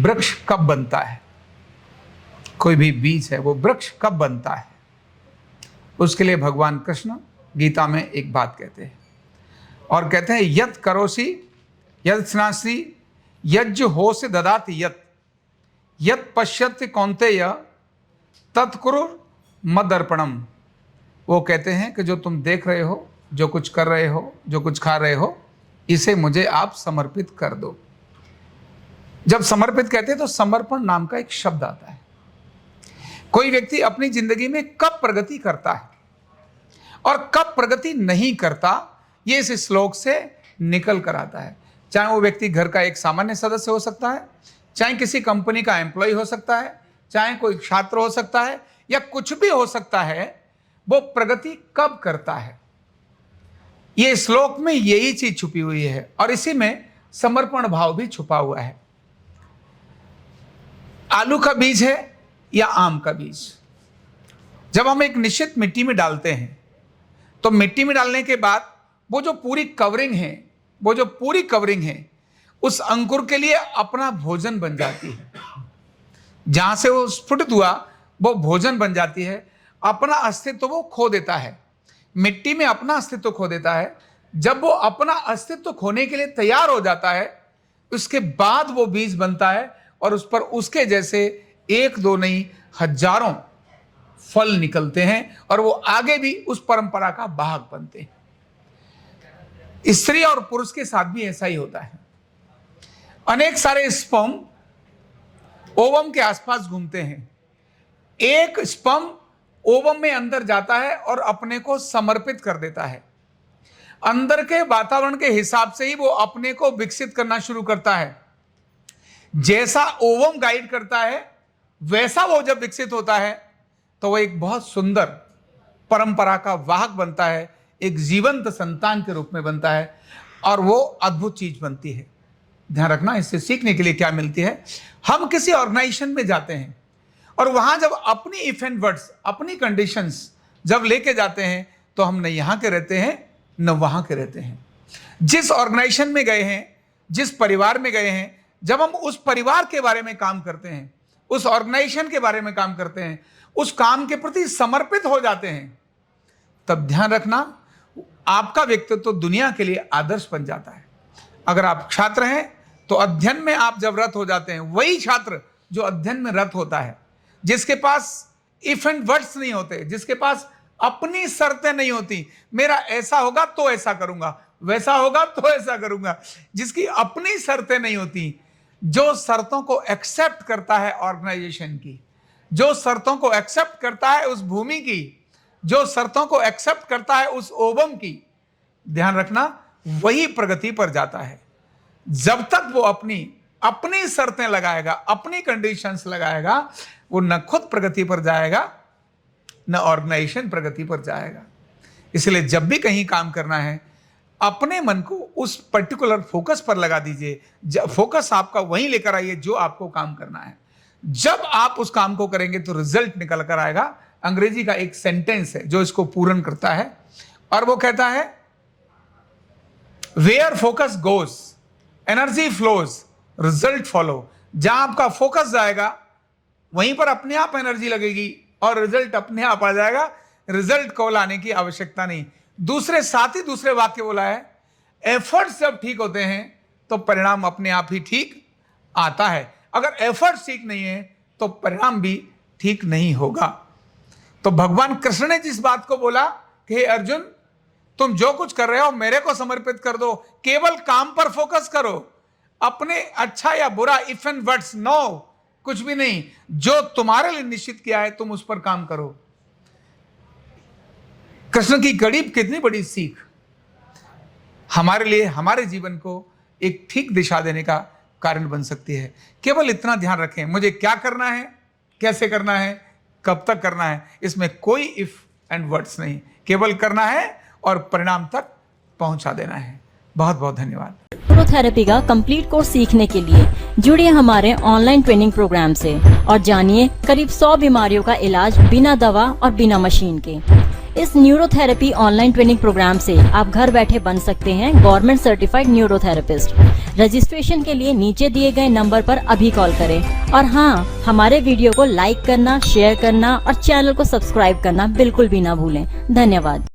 वृक्ष कब बनता है, कोई भी बीज है वो वृक्ष कब बनता है, उसके लिए भगवान कृष्ण गीता में एक बात कहते हैं और कहते हैं यत् करोसि यत् स्नासि यज्ज होसि ददाति यत् पश्यति कौन्तेय तत्कुरु मदर्पणम। वो कहते हैं कि जो तुम देख रहे हो, जो कुछ कर रहे हो, जो कुछ खा रहे हो, इसे मुझे आप समर्पित कर दो। जब समर्पित कहते हैं तो समर्पण नाम का एक शब्द आता है। कोई व्यक्ति अपनी जिंदगी में कब प्रगति करता है और कब प्रगति नहीं करता, ये इस श्लोक से निकल कर आता है। चाहे वो व्यक्ति घर का एक सामान्य सदस्य हो सकता है, चाहे किसी कंपनी का एम्प्लॉय हो सकता है, चाहे कोई छात्र हो सकता है, या कुछ भी हो सकता है, वो प्रगति कब करता है। ये श्लोक में यही चीज छुपी हुई है और इसी में समर्पण भाव भी छुपा हुआ है। आलू का बीज है या आम का बीज, जब हम एक निश्चित मिट्टी में डालते हैं तो मिट्टी में डालने के बाद वो जो पूरी कवरिंग है उस अंकुर के लिए अपना भोजन बन जाती है। जहां से वो स्फुटित हुआ वो भोजन बन जाती है, अपना अस्तित्व वो खो देता है, मिट्टी में अपना अस्तित्व खो देता है। जब वो अपना अस्तित्व खोने के लिए तैयार हो जाता है, उसके बाद वो बीज बनता है और उस पर उसके जैसे एक दो नहीं हजारों फल निकलते हैं और वो आगे भी उस परंपरा का वाहक बनते हैं। स्त्री और पुरुष के साथ भी ऐसा ही होता है। अनेक सारे स्पर्म ओवम के आसपास घूमते हैं। एक स्पर्म ओवम में अंदर जाता है और अपने को समर्पित कर देता है। अंदर के वातावरण के हिसाब से ही वो अपने को विकसित करना शुरू करता है। जैसा ओवम गाइड करता है वैसा वो जब विकसित होता है तो वो एक बहुत सुंदर परंपरा का वाहक बनता है, एक जीवंत संतान के रूप में बनता है और वो अद्भुत चीज बनती है। ध्यान रखना, इससे सीखने के लिए क्या मिलती है। हम किसी ऑर्गेनाइजेशन में जाते हैं और वहां जब अपनी इफ एंड वर्ड्स, अपनी कंडीशंस जब लेके जाते हैं तो हम न यहाँ के रहते हैं न वहां के रहते हैं। जिस ऑर्गेनाइजेशन में गए हैं, जिस परिवार में गए हैं, जब हम उस परिवार के बारे में काम करते हैं, उस ऑर्गेनाइजेशन के बारे में काम करते हैं, उस काम के प्रति समर्पित हो जाते हैं, तब ध्यान रखना आपका व्यक्तित्व तो दुनिया के लिए आदर्श बन जाता है। अगर आप छात्र हैं तो अध्ययन में आप जब रत हो जाते हैं, वही छात्र जो अध्ययन में रत होता है, जिसके पास इफ एंड वर्ड्स नहीं होते, जिसके पास अपनी शर्तें नहीं होती, मेरा ऐसा होगा तो ऐसा करूंगा, वैसा होगा तो ऐसा करूंगा, जिसकी अपनी शर्तें नहीं होती, जो शर्तों को एक्सेप्ट करता है ऑर्गेनाइजेशन की, जो शर्तों को एक्सेप्ट करता है उस भूमि की, जो शर्तों को एक्सेप्ट करता है उस ओवम की, ध्यान रखना वही प्रगति पर जाता है। जब तक वो अपनी शर्तें लगाएगा, अपनी कंडीशंस लगाएगा, वो न खुद प्रगति पर जाएगा न ऑर्गेनाइजेशन प्रगति पर जाएगा। इसलिए जब भी कहीं काम करना है, अपने मन को उस पर्टिकुलर फोकस पर लगा दीजिए। फोकस आपका वहीं लेकर आइए जो आपको काम करना है। जब आप उस काम को करेंगे तो रिजल्ट निकल कर आएगा। अंग्रेजी का एक सेंटेंस है जो इसको पूर्ण करता है और वो कहता है where focus goes energy flows result follow. जहां आपका फोकस जाएगा वहीं पर अपने आप एनर्जी लगेगी और रिजल्ट अपने आप आ जाएगा। रिजल्ट को लाने की आवश्यकता नहीं। दूसरे वाक्य बोला है, एफर्ट्स जब ठीक होते हैं तो परिणाम अपने आप ही ठीक आता है। अगर एफर्ट्स ठीक नहीं है तो परिणाम भी ठीक नहीं होगा। तो भगवान कृष्ण ने जिस बात को बोला कि हे अर्जुन, तुम जो कुछ कर रहे हो मेरे को समर्पित कर दो, केवल काम पर फोकस करो, अपने अच्छा या बुरा इफ एंड वर्ड्स नो कुछ भी नहीं, जो तुम्हारे लिए निश्चित किया है तुम उस पर काम करो। कृष्ण की गरीब कितनी बड़ी सीख हमारे लिए, हमारे जीवन को एक ठीक दिशा देने का कारण बन सकती है। केवल इतना ध्यान रखें, मुझे क्या करना है, कैसे करना है, कब तक करना है, इसमें कोई इफ एंड वर्ड्स नहीं, केवल करना है और परिणाम तक पहुंचा देना है। बहुत बहुत धन्यवाद। न्यूरोथेरेपी का कंप्लीट कोर्स सीखने के लिए जुड़िए हमारे ऑनलाइन ट्रेनिंग प्रोग्राम से और जानिए करीब 100 बीमारियों का इलाज बिना दवा और बिना मशीन के। इस न्यूरोथेरेपी ऑनलाइन ट्रेनिंग प्रोग्राम से आप घर बैठे बन सकते हैं गवर्नमेंट सर्टिफाइड न्यूरोथेरेपिस्ट। रजिस्ट्रेशन के लिए नीचे दिए गए नंबर पर अभी कॉल करें और हाँ, हमारे वीडियो को लाइक करना, शेयर करना और चैनल को सब्सक्राइब करना बिल्कुल भी ना भूलें। धन्यवाद।